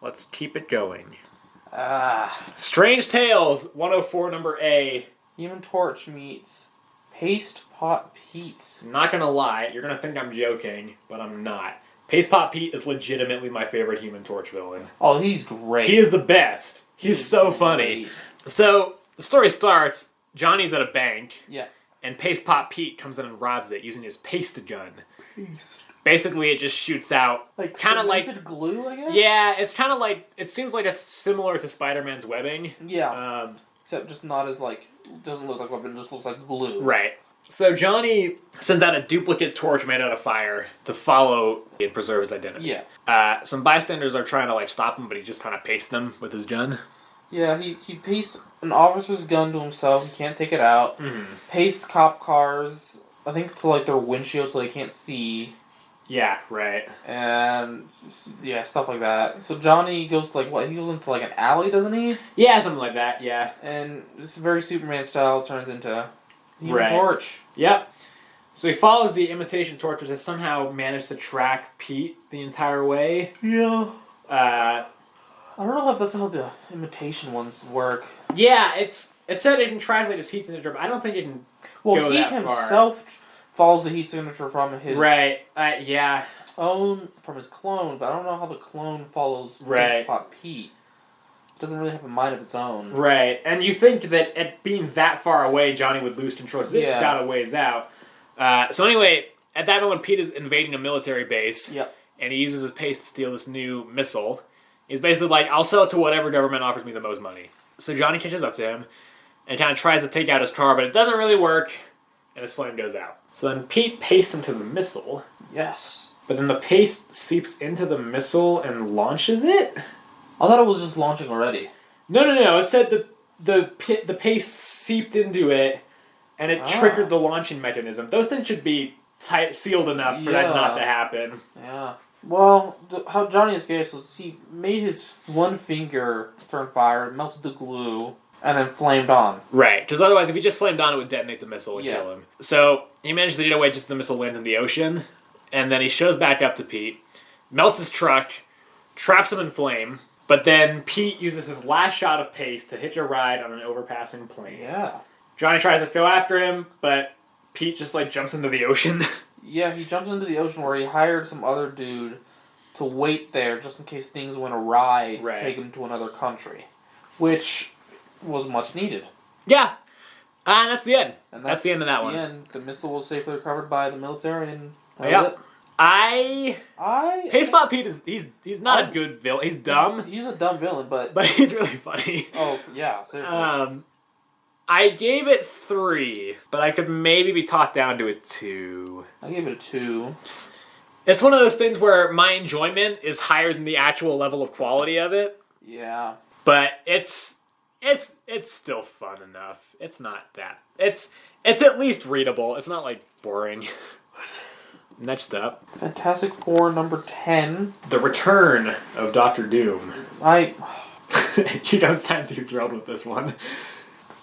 Let's keep it going. Strange Tales 104 number A. Human Torch meets Paste Pot Pete. I'm not gonna lie, you're gonna think I'm joking, but I'm not. Paste Pot Pete is legitimately my favorite Human Torch villain. Oh, he's great. He is the best. He's so funny. So, the story starts, Johnny's at a bank. Yeah. And Paste Pot Pete comes in and robs it using his paste gun. Paste. Basically, it just shoots out. Like kind of like glue, I guess? Yeah, it's kind of like, it seems like it's similar to Spider-Man's webbing. Yeah. Except just not as doesn't look like weapon, it just looks like glue. Right. So Johnny sends out a duplicate torch made out of fire to follow and preserve his identity. Yeah. Some bystanders are trying to stop him, but he just kind of pastes them with his gun. Yeah, he pastes an officer's gun to himself. He can't take it out. Mm-hmm. Pastes cop cars, I think to their windshield so they can't see. Yeah, right. And yeah, stuff like that. So Johnny goes to he goes into an alley, doesn't he? Yeah, something like that. Yeah. And it's very Superman style. Turns into Human Torch. Yep. So he follows the imitation torch, which has somehow managed to track Pete the entire way. Yeah. I don't know if that's how the imitation ones work. Yeah, it said it can track his heat signature, but I don't think it can go he that himself follows the heat signature from his from his clone, but I don't know how the clone follows Pot Pete. It doesn't really have a mind of its own. Right, and you think that at being that far away, Johnny would lose control because it got a ways out. So anyway, at that moment, Pete is invading a military base, and he uses his paste to steal this new missile. He's basically like, I'll sell it to whatever government offers me the most money. So Johnny catches up to him and kind of tries to take out his car, but it doesn't really work, and his flame goes out. So then Pete pastes him to the missile. Yes. But then the paste seeps into the missile and launches it? I thought it was just launching already. No. It said the paste seeped into it, and it triggered the launching mechanism. Those things should be sealed enough for that not to happen. Yeah. Well, how Johnny escapes is he made his one finger turn fire, melted the glue, and then flamed on. Right, because otherwise if he just flamed on, it would detonate the missile and kill him. So he managed to get away just the missile lands in the ocean, and then he shows back up to Pete, melts his truck, traps him in flame, but then Pete uses his last shot of paste to hitch a ride on an overpassing plane. Yeah. Johnny tries to go after him, but Pete just jumps into the ocean. Yeah, he jumps into the ocean where he hired some other dude to wait there just in case things went awry to take him to another country. Which was much needed. Yeah. And that's the end. And that's the end of that one. End. The missile was safely recovered by the military and Paste Pot Pete he's not a good villain. He's dumb. He's a dumb villain, but he's really funny. Oh, yeah, seriously. I gave it 3, but I could maybe be talked down to a 2. I gave it a 2. It's one of those things where my enjoyment is higher than the actual level of quality of it. Yeah. But it's still fun enough. It's not that. It's at least readable. It's not boring. Next up, Fantastic Four number 10. The Return of Dr. Doom. You don't sound too thrilled with this one.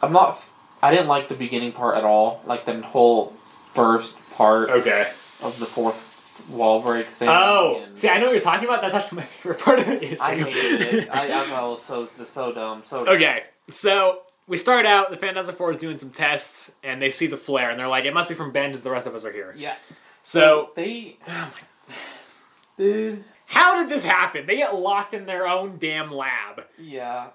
I didn't like the beginning part at all. The whole first part of the fourth wall break thing. Oh! See, I know what you're talking about. That's actually my favorite part of the issue. I hated it. I thought it was so dumb. Okay, so we start out, the Fantastic Four is doing some tests, and they see the flare, and they're like, it must be from Ben, the rest of us are here. Yeah. So they... Dude. How did this happen? They get locked in their own damn lab. Yeah.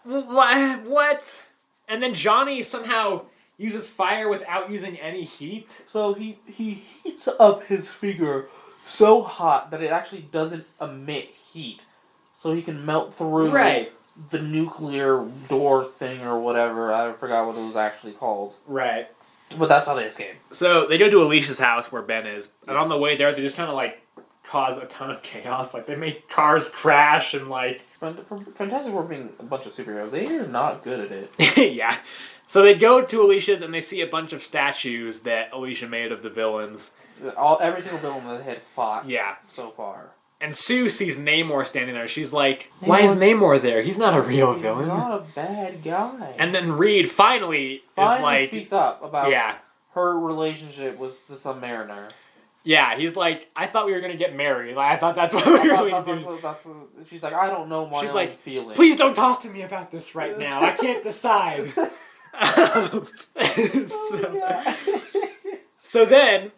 What? And then Johnny somehow uses fire without using any heat. So he heats up his finger so hot that it actually doesn't emit heat. So he can melt through the nuclear door thing or whatever. I forgot what it was actually called. Right. But that's how they escape. So they go to Alicia's house where Ben is. And on the way there, they just kind of cause a ton of chaos. They make cars crash and Fantastic Four being a bunch of superheroes, they are not good at it. Yeah. So they go to Alicia's and they see a bunch of statues that Alicia made of the villains. Every single villain that they had fought so far. And Sue sees Namor standing there. She's like, why is Namor there? He's not a real villain. He's not a bad guy. And then Reed finally speaks up about her relationship with the Submariner. Yeah, he's like, I thought we were going to get married. Like, I thought that's what we were going to do. She's like, I don't know my own feelings. Please don't talk to me about this right now. I can't decide. So then,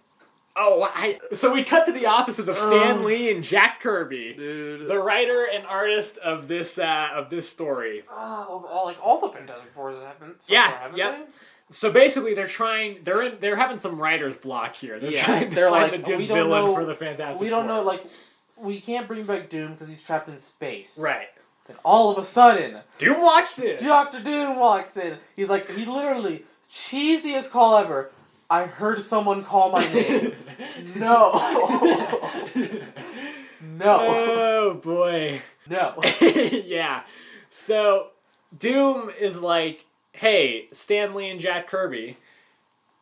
so we cut to the offices of Stan Lee and Jack Kirby, dude, the writer and artist of this story. All the Fantastic Fours haven't. Haven't they? So basically, they're having some writer's block here. They're trying to find a good villain for the Fantastic Four. We don't know, like, we can't bring back Doom because he's trapped in space. Right. And all of a sudden, Doom walks in. Dr. Doom walks in. He's like, he literally, cheesiest call ever. I heard someone call my name. No. No. Oh, boy. No. Yeah. So, Doom is like, hey, Stan Lee and Jack Kirby,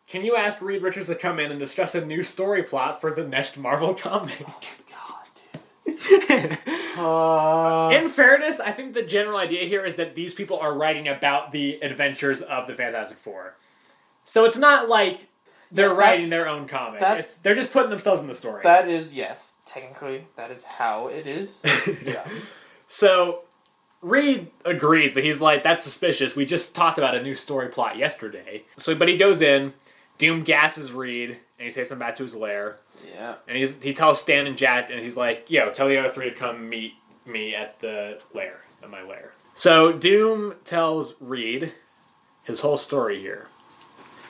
can you ask Reed Richards to come in and discuss a new story plot for the next Marvel comic? Oh, my God, dude. In fairness, I think the general idea here is that these people are writing about the adventures of the Fantastic Four. So it's not like they're writing their own comic. They're just putting themselves in the story. That is, yes, technically, that is how it is. Yeah. So Reed agrees, but he's like, that's suspicious. We just talked about a new story plot yesterday. But he goes in, Doom gasses Reed, and he takes him back to his lair. Yeah. And he tells Stan and Jack, and he's like, yo, tell the other three to come meet me at the lair, at my lair. So Doom tells Reed his whole story here.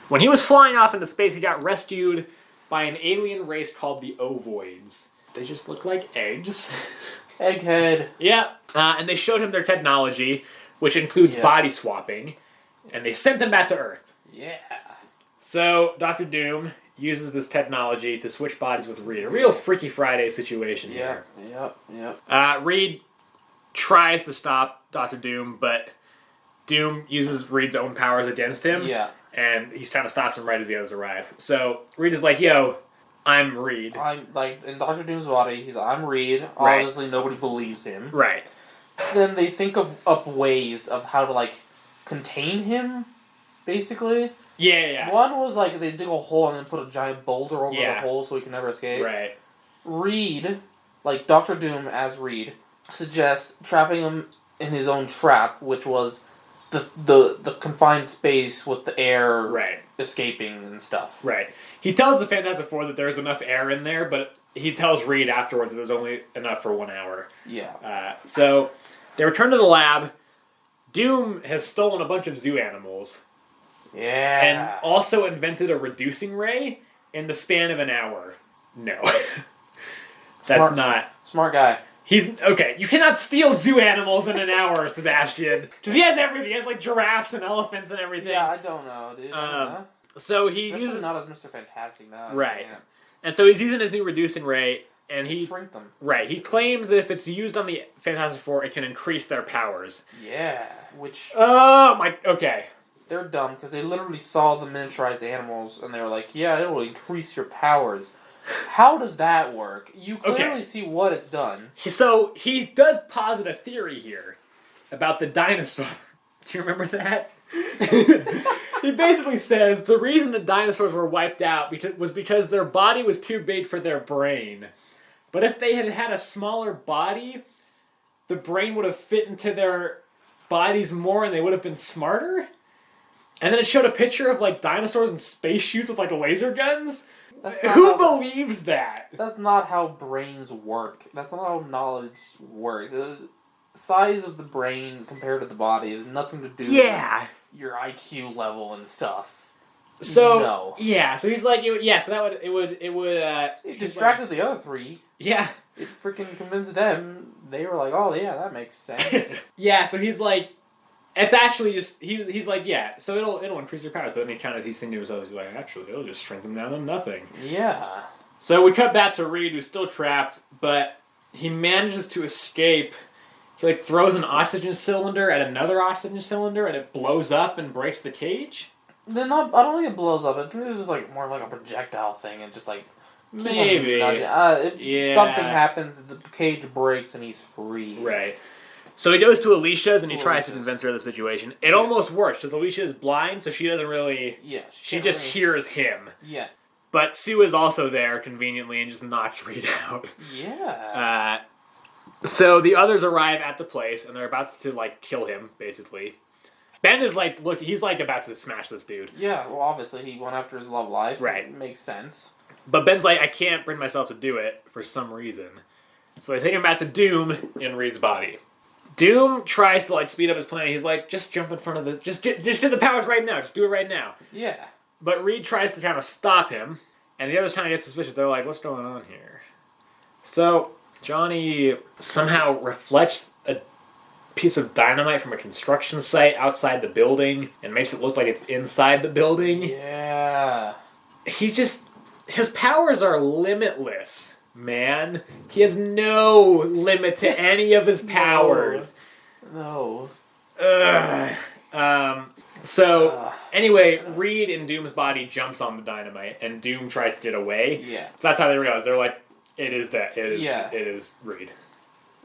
When he was flying off into space, he got rescued by an alien race called the Ovoids. They just look like eggs. Egghead. Yeah. And they showed him their technology, which includes body swapping, and they sent him back to Earth. Yeah. So Dr. Doom uses this technology to switch bodies with Reed. A real Freaky Friday situation here. Yep. Reed tries to stop Dr. Doom, but Doom uses Reed's own powers against him. Yeah. And he kind of stops him right as the others arrive. So Reed is like, yo, I'm Reed. I'm, like, in Dr. Doom's body, I'm Reed. Right. Obviously, nobody believes him. Right. Then they think of up ways of how to, like, contain him, basically. Yeah. One was, like, they dig a hole and then put a giant boulder over the hole so he can never escape. Right. Reed, like, Dr. Doom as Reed, suggests trapping him in his own trap, which was the confined space with the air escaping and stuff. Right. He tells the Fantastic Four that there's enough air in there, but he tells Reed afterwards that there's only enough for 1 hour. Yeah. So they return to the lab. Doom has stolen a bunch of zoo animals. Yeah. And also invented a reducing ray in the span of an hour. No. That's not... Smart guy. Okay, you cannot steal zoo animals in an hour, Sebastian. Because he has everything. He has, like, giraffes and elephants and everything. Yeah, I don't know, dude. So he uses... not as Mr. Fantastic now. Right. Yeah. And so he's using his new reducing ray, and he... shrink them. Right. He claims that if it's used on the Fantastic Four, it can increase their powers. Yeah, which... Oh, my... Okay. They're dumb, because they literally saw the miniaturized animals, and they were like, yeah, it will increase your powers. How does that work? You clearly see what it's done. So, he does posit a theory here about the dinosaur. Do you remember that? He basically says the reason the dinosaurs were wiped out was because their body was too big for their brain. But if they had had a smaller body, the brain would have fit into their bodies more and they would have been smarter? And then it showed a picture of, like, dinosaurs in space suits with, like, laser guns? Who believes that? That's not how brains work. That's not how knowledge works. The size of the brain compared to the body has nothing to do with your IQ level and stuff. So no. Yeah, so he's like, so that it distracted the other three. Yeah. It freaking convinced them. They were like, oh yeah, that makes sense. Yeah, so he's like, it's actually just he's like, yeah, so it'll increase your powers, but then he's thinking to himself, he's like, actually, it'll just shrink them down to nothing. Yeah. So we cut back to Reed, who's still trapped, but he manages to escape. He, like, throws an oxygen cylinder at another oxygen cylinder, and it blows up and breaks the cage. I don't think it blows up. I think it's just, like, more like a projectile thing, and just, like... Maybe. Something happens, the cage breaks, and he's free. Right. So he goes to Alicia's, and he tries to convince her of the situation. It almost works, because Alicia is blind, so she doesn't really... Yeah. She just hears him. Yeah. But Sue is also there, conveniently, and just knocks Reed out. Yeah. So the others arrive at the place, and they're about to, like, kill him, basically. Ben is like, look, he's like about to smash this dude. Yeah, well, obviously, he went after his love life. Right. It makes sense. But Ben's like, I can't bring myself to do it for some reason. So they take him back to Doom in Reed's body. Doom tries to, like, speed up his plan. He's like, just jump in front of the... Just get the powers right now. Just do it right now. Yeah. But Reed tries to kind of stop him, and the others kind of get suspicious. They're like, what's going on here? So Johnny somehow reflects a piece of dynamite from a construction site outside the building and makes it look like it's inside the building. Yeah. He's just... His powers are limitless, man. He has no limit to any of his powers. No. Anyway, Reed in Doom's body jumps on the dynamite, and Doom tries to get away. Yeah. So that's how they realize. They're like, it is Reed.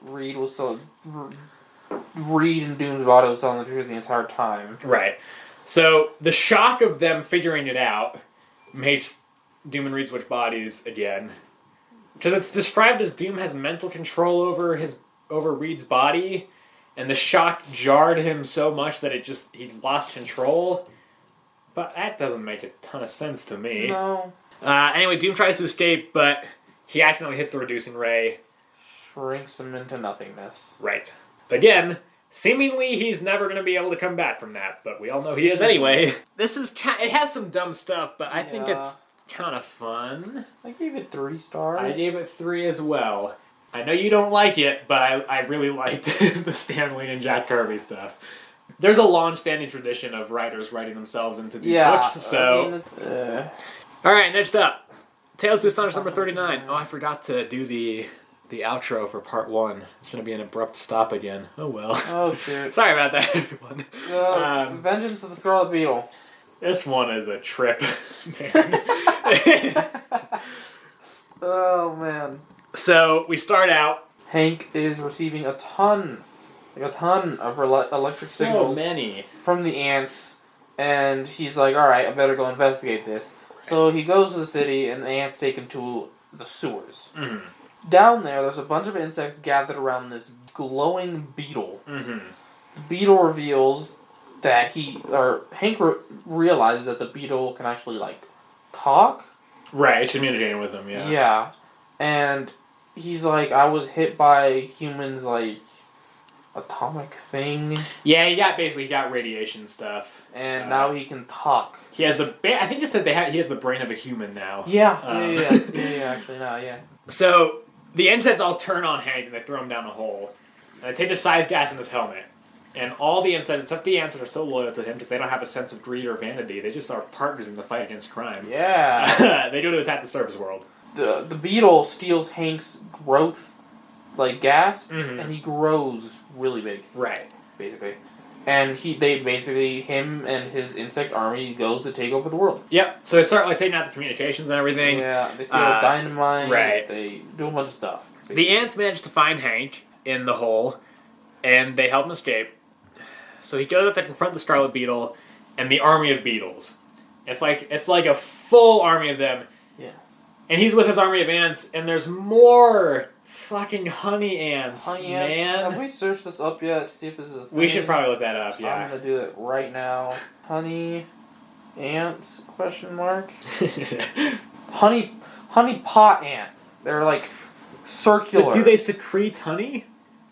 Reed was still... Reed and Doom's body was telling the truth the entire time. Right. So the shock of them figuring it out makes Doom and Reed switch bodies again. Because it's described as Doom has mental control over Reed's body, and the shock jarred him so much that he lost control. But that doesn't make a ton of sense to me. No. Anyway, Doom tries to escape, but he accidentally hits the reducing ray. Shrinks him into nothingness. Right. Again, seemingly he's never going to be able to come back from that, but we all know he is anyway. It has some dumb stuff, but I think it's kind of fun. I gave it 3 stars. I gave it 3 as well. I know you don't like it, but I really liked the Stan Lee and Jack Kirby stuff. There's a long-standing tradition of writers writing themselves into these books, so... Alright, next up. Tales to Astonish number 39. Oh, I forgot to do the outro for part 1. It's going to be an abrupt stop again. Oh, well. Oh, shoot. Sorry about that, everyone. Vengeance of the Scarlet Beetle. This one is a trip, man. Oh, man. So, we start out. Hank is receiving a ton of electric signals from the ants, and he's like, alright, I better go investigate this. So he goes to the city, and the ants take him to the sewers. Mm-hmm. Down there's a bunch of insects gathered around this glowing beetle. Mm-hmm. The beetle reveals that Hank realizes that the beetle can actually, like, talk. Right, it's communicating with them, yeah. Yeah. And he's like, I was hit by humans, like, atomic thing. Yeah, he got radiation stuff. And now he can talk. He has I think it said he has the brain of a human now. Yeah, actually now, yeah. So, the insects all turn on Hank and they throw him down a hole. And they take the size gas in his helmet. And all the insects, except the ants, are still loyal to him because they don't have a sense of greed or vanity. They just are partners in the fight against crime. Yeah. They go to attack the surface world. The beetle steals Hank's growth, like gas, mm-hmm. and he grows really big. Right. Basically. And him and his insect army goes to take over the world. Yep. So they start taking out the communications and everything. Yeah, they steal dynamite. Right. They do a bunch of stuff. Basically. The ants manage to find Hank in the hole, and they help him escape. So he goes out to confront the Scarlet Beetle and the army of beetles. It's like a full army of them. Yeah. And he's with his army of ants, and there's more fucking honey ants, man. Have we searched this up yet to see if this is a thing? We should probably look that up, yeah. I'm going to do it right now. Honey ants, question mark. honey pot ant. They're like circular. But do they secrete honey?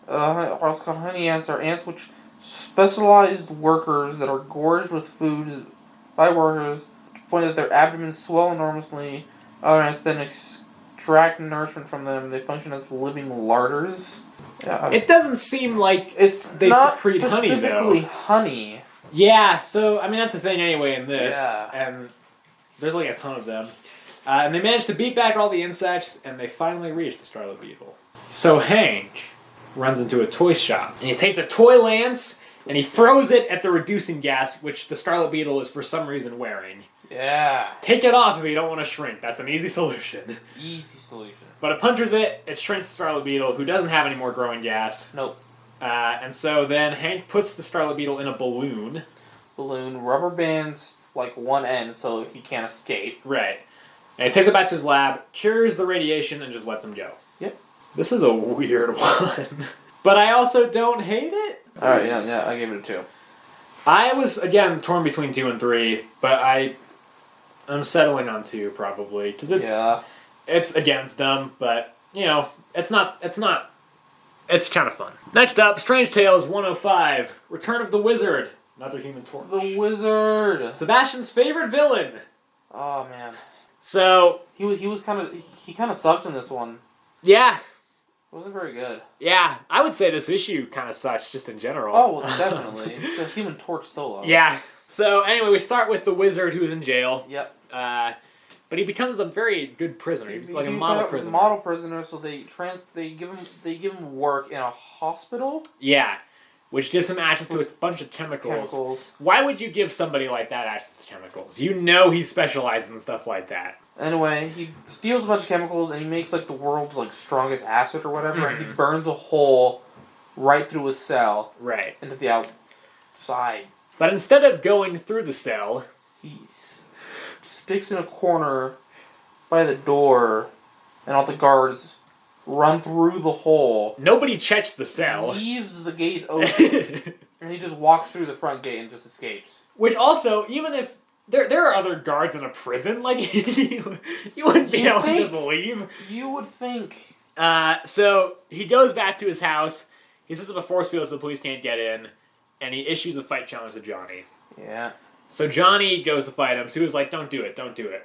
Also called honey ants are ants which specialized workers that are gorged with food by workers to the point that their abdomens swell enormously. Other ants then extract nourishment from them. They function as living larders. It doesn't seem like they secrete honey, though. Specifically honey. Yeah, so, I mean, that's the thing anyway in this. Yeah. And there's like a ton of them. And they manage to beat back all the insects, and they finally reach the Scarlet Beetle. So Hank runs into a toy shop, and he takes a toy lance, and he throws it at the reducing gas, which the Scarlet Beetle is for some reason wearing. Yeah. Take it off if you don't want to shrink. That's an easy solution. Easy solution. But it punches it shrinks the Scarlet Beetle, who doesn't have any more growing gas. Nope. And so then Hank puts the Scarlet Beetle in a balloon. Rubber bands, like, one end so he can't escape. Right. And he takes it back to his lab, cures the radiation, and just lets him go. Yep. This is a weird one. But I also don't hate it. Alright, yeah, I gave it a 2. I was, again, torn between 2 and 3, but I'm settling on 2, probably. Because it's dumb, but, it's kind of fun. Next up, Strange Tales 105, Return of the Wizard, another Human Torch. The Wizard! Sebastian's favorite villain! Oh, man. So... He kind of sucked in this one. Yeah. It wasn't very good. Yeah, I would say this issue kind of sucks, just in general. Oh, well, definitely. It's a Human Torch solo. Yeah. So, anyway, we start with the Wizard who's in jail. Yep. But he becomes a very good prisoner. He's like a model prisoner. Model prisoner, so they give him work in a hospital. Yeah, which gives him access to a bunch of chemicals. Why would you give somebody like that access to chemicals? You know he specializes in stuff like that. Anyway, he steals a bunch of chemicals and he makes like the world's like strongest acid or whatever, and he burns a hole right through his cell. Right. Into the outside. But instead of going through the cell, he sticks in a corner by the door, and all the guards run through the hole. Nobody checks the cell. Leaves the gate open, and he just walks through the front gate and just escapes. Which also, even if there are other guards in a prison, like you wouldn't be able to just leave. You would think. So he goes back to his house. He sets up a force field so the police can't get in, and he issues a fight challenge to Johnny. Yeah. So Johnny goes to fight him. Sue's like, don't do it.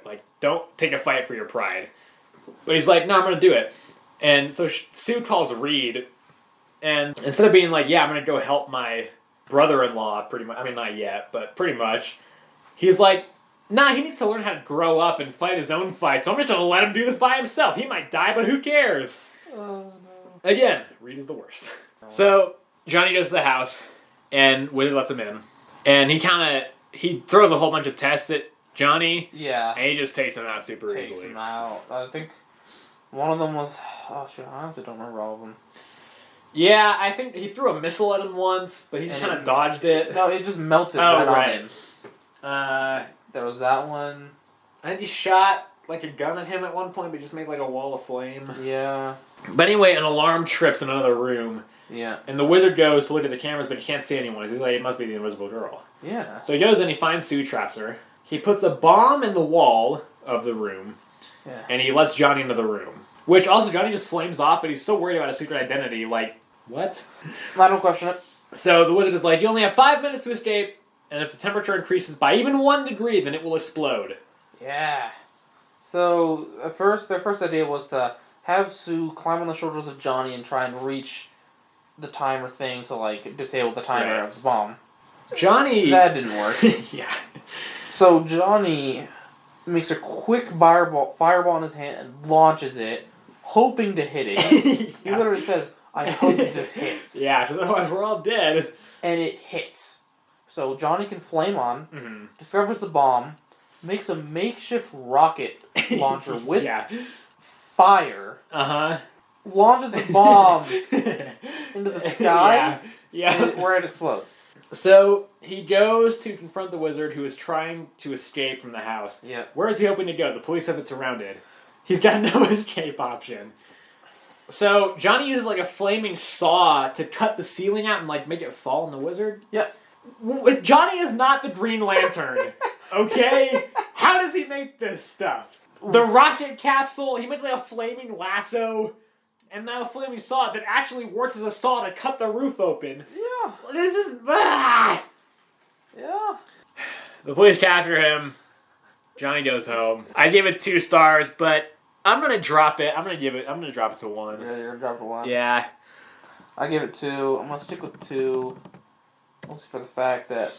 Like, don't take a fight for your pride. But he's like, no, I'm going to do it. And so Sue calls Reed, and instead of being like, yeah, I'm going to go help my brother-in-law, pretty much, I mean, not yet, but pretty much, he's like, nah, he needs to learn how to grow up and fight his own fight, so I'm just going to let him do this by himself. He might die, but who cares? Oh, no. Again, Reed is the worst. So Johnny goes to the house, and Wizard lets him in, and he throws a whole bunch of tests at Johnny. Yeah. And he just takes him out super easily. Takes him out. I think one of them was... Oh, shit, I honestly don't remember all of them. Yeah, I think he threw a missile at him once, but he just kind of dodged it. No, it just melted right on him. There was that one. I think he shot like a gun at him at one point, but just made like a wall of flame. Yeah. But anyway, an alarm trips in another room. Yeah. And the Wizard goes to look at the cameras, but he can't see anyone. He's like, it must be the Invisible Girl. Yeah. So he goes and he finds Sue, traps her. He puts a bomb in the wall of the room. Yeah. And he lets Johnny into the room. Which also, Johnny just flames off, but he's so worried about his secret identity. Like, what? I don't question it. So the Wizard is like, you only have 5 minutes to escape, and if the temperature increases by even 1 degree, then it will explode. Yeah. So, their first idea was to have Sue climb on the shoulders of Johnny and try and reach the timer thing to, like, disable the timer of the bomb. Johnny... That didn't work. Yeah. So Johnny makes a quick fireball in his hand and launches it, hoping to hit it. He literally says, I hope this hits. Yeah, because otherwise we're all dead. And it hits. So Johnny can flame on, discovers the bomb, makes a makeshift rocket launcher with fire, launches the bomb into the sky, where it explodes. So he goes to confront the Wizard, who is trying to escape from the house. Yeah. Where is he hoping to go? The police have it surrounded. He's got no escape option. So Johnny uses like a flaming saw to cut the ceiling out and like make it fall on the Wizard. Yeah. Johnny is not the Green Lantern. Okay? How does he make this stuff? The rocket capsule, he makes like a flaming lasso. And now a flaming saw that actually works as a saw to cut the roof open. Yeah. This is... Ah! Yeah. The police capture him. Johnny goes home. I gave it 2 stars, but I'm going to drop it. I'm going to drop it to 1. Yeah, you're going to drop it to 1? Yeah. I gave it 2. I'm going to stick with 2. Mostly for the fact that,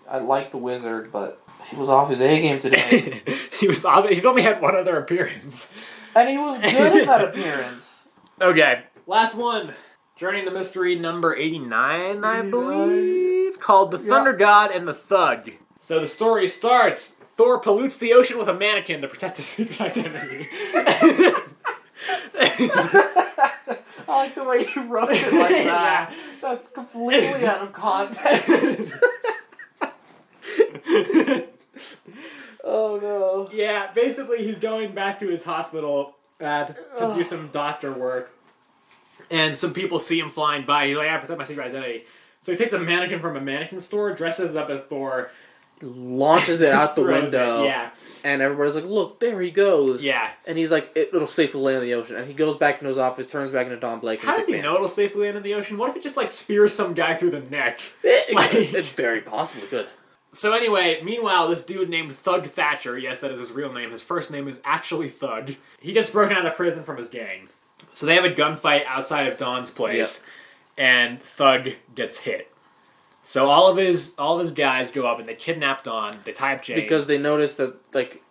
I like the Wizard, but he was off his A game today. He's only had 1 other appearance. And he was good in that appearance. Okay, last one. Journey to Mystery number 89, I believe, called The Thunder God and the Thug. So the story starts. Thor pollutes the ocean with a mannequin to protect his secret identity. I like the way you wrote it like that. Yeah. That's completely out of context. Oh no. Yeah, basically he's going back to his hospital to do some doctor work. And some people see him flying by. He's like, I protect my secret identity. So he takes a mannequin from a mannequin store, dresses up as Thor, launches it out the window. Yeah. And everybody's like, look, there he goes. Yeah. And he's like, it'll safely land in the ocean. And he goes back into his office, turns back into Don Blake. How does he know it'll safely land in the ocean? What if it just, like, spears some guy through the neck? It's very possible. Good. So anyway, meanwhile, this dude named Thug Thatcher, yes, that is his real name. His first name is actually Thug. He gets broken out of prison from his gang. So they have a gunfight outside of Don's place, and Thug gets hit. So all of his guys go up and they kidnap Don. They tie up Jane because they noticed that, like,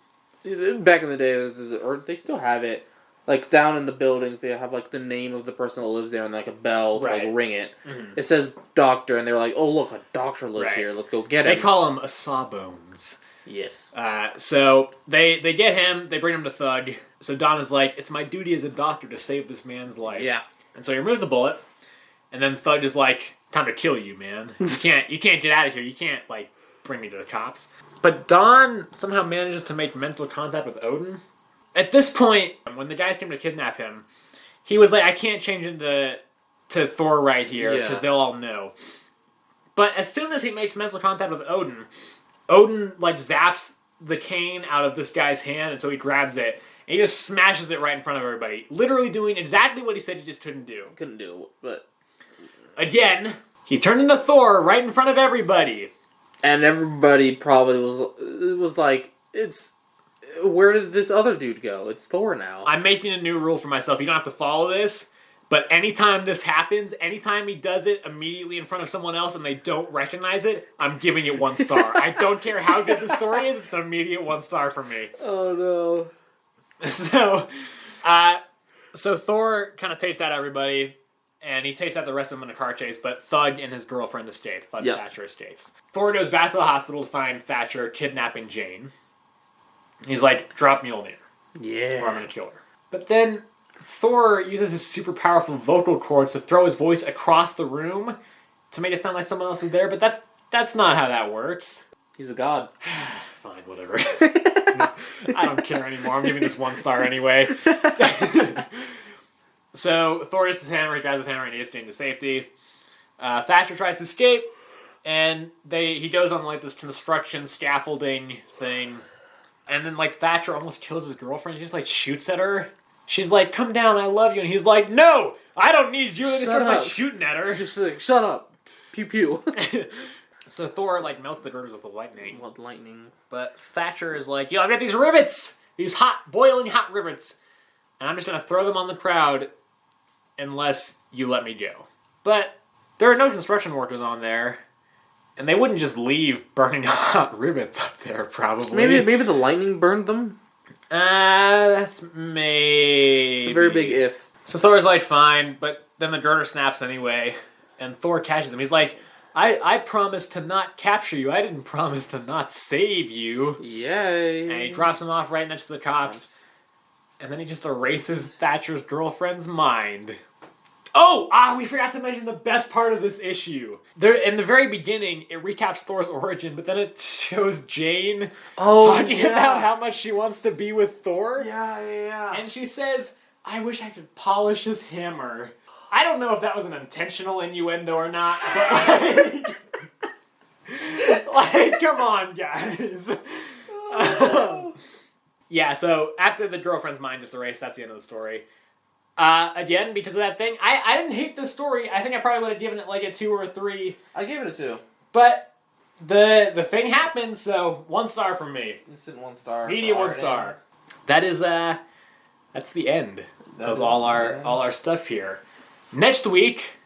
back in the day, or they still have it, like down in the buildings, they have like the name of the person that lives there and like a bell to like ring it. Mm-hmm. It says doctor, and they're like, "Oh look, a doctor lives here. Let's go get him." They call him a Sawbones. Yes. So they get him. They bring him to Thug. So Don is like, "It's my duty as a doctor to save this man's life." Yeah. And so he removes the bullet, and then Thug is like, "Time to kill you, man. You can't get out of here. You can't like bring me to the cops." But Don somehow manages to make mental contact with Odin. At this point, when the guys came to kidnap him, he was like, "I can't change into Thor right here because they'll all know." But as soon as he makes mental contact with Odin like zaps the cane out of this guy's hand, and so he grabs it and he just smashes it right in front of everybody, literally doing exactly what he said he just couldn't do. But again, he turned into Thor right in front of everybody, and everybody probably was like, "It's." Where did this other dude go? It's Thor now. I'm making a new rule for myself. You don't have to follow this, but anytime this happens, anytime he does it immediately in front of someone else and they don't recognize it, I'm giving it 1 star. I don't care how good the story is, it's an immediate 1 star for me. Oh no. So Thor kind of takes out everybody, and he takes out the rest of them in a car chase, but Thug and his girlfriend escape. Thatcher escapes. Thor goes back to the hospital to find Thatcher kidnapping Jane. He's like, "Drop Mjolnir. Yeah. Or I'm going to kill her." But then Thor uses his super powerful vocal cords to throw his voice across the room to make it sound like someone else is there, but that's not how that works. He's a god. Fine, whatever. I don't care anymore. I'm giving this 1 star anyway. So Thor gets his hammer, he grabs his hammer, and he gets into safety. Thatcher tries to escape, and he goes on like this construction scaffolding thing. And then, like, Thatcher almost kills his girlfriend. He just, like, shoots at her. She's like, "Come down, I love you." And he's like, "No, I don't need you." And he starts, like, shooting at her. Just like, "Shut up. Pew pew." So Thor, like, melts the girders with the lightning. What lightning? But Thatcher is like, "Yo, I've got these rivets! These hot, boiling hot rivets. And I'm just going to throw them on the crowd unless you let me go." But there are no construction workers on there. And they wouldn't just leave burning hot rivets up there, probably. Maybe the lightning burned them? That's maybe... It's a very big if. So Thor's like, "Fine," but then the girder snaps anyway, and Thor catches him. He's like, I promised to not capture you. I didn't promise to not save you." Yay. And he drops him off right next to the cops. And then he just erases Thatcher's girlfriend's mind. Oh, we forgot to mention the best part of this issue. In the very beginning, it recaps Thor's origin, but then it shows Jane talking about how much she wants to be with Thor. Yeah. And she says, "I wish I could polish his hammer." I don't know if that was an intentional innuendo or not, but like come on, guys. Yeah, so after the girlfriend's mind gets erased, that's the end of the story. Again, because of that thing, I didn't hate this story. I think I probably would have given it like a 2 or a 3. I gave it a 2. But the thing happened, so 1 star from me. Instant 1 star. Media 1 star. That is that's the end of all our stuff here. Next week,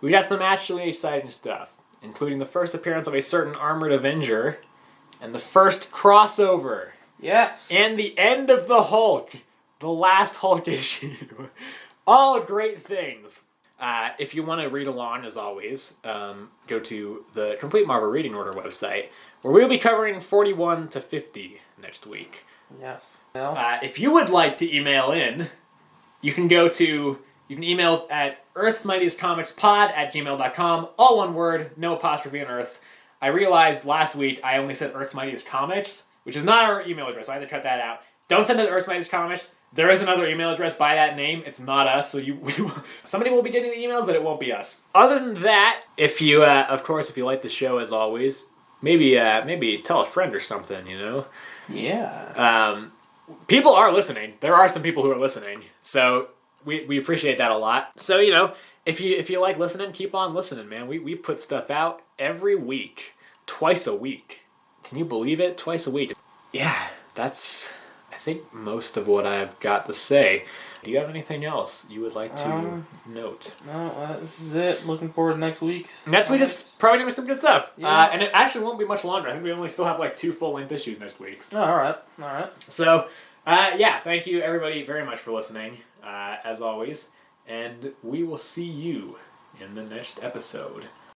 we got some actually exciting stuff, including the first appearance of a certain Armored Avenger, and the first crossover. Yes. And the end of the Hulk. The last Hulk issue. All great things. If you want to read along, as always, go to the Complete Marvel Reading Order website, where we'll be covering 41 to 50 next week. Yes. If you would like to email in, you can email at earthsmightiestcomicspod@gmail.com. All one word, no apostrophe on Earths. I realized last week I only said Earth's Mightiest Comics, which is not our email address. So I had to cut that out. Don't send it to Earth's Mightiest Comics. There is another email address by that name. It's not us, so somebody will be getting the emails, but it won't be us. Other than that, if you, of course, if you like the show as always, maybe tell a friend or something. Yeah. People are listening. There are some people who are listening, so we appreciate that a lot. So if you like listening, keep on listening, man. We put stuff out every week, twice a week. Can you believe it? Twice a week. Yeah, that's, I think, most of what I've got to say. Do you have anything else you would like to note? No, this is it. Looking forward to next week. Next week is probably going to be some good stuff. Yeah. And it actually won't be much longer. I think we only still have 2 full-length issues next week. Oh, all right. So, yeah, thank you everybody very much for listening, as always. And we will see you in the next episode.